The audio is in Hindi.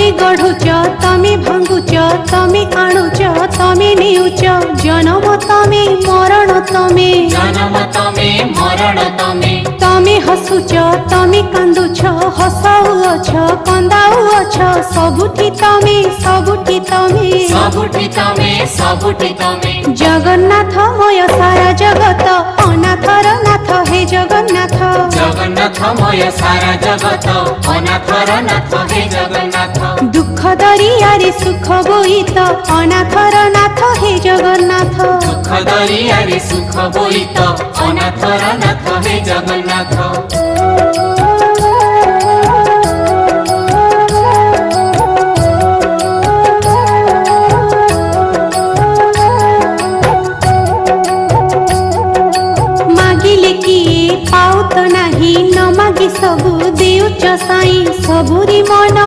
तमे गढ़ुच तमे भांगुच तमे आणुच तमे नेउच जन्म तमे मरण तमे तमे हसुच तमे कांदुछ हसाउछ कंदाउछ सबुठी तमे जगन्नाथमय सारा जगत अनाथर नाथ हे जगन्नाथ जगन्नाथमय सारा जगत अनाथर नाथ हे जगन्नाथ दुख दरियारे सुख बोईत अनाथर नाथ हे जगन्नाथ दुख दरियारे सुख बोईत अनाथर नाथ हे जगन्नाथ पाउत नाही न मागी सबु देउच साई सबुरी मन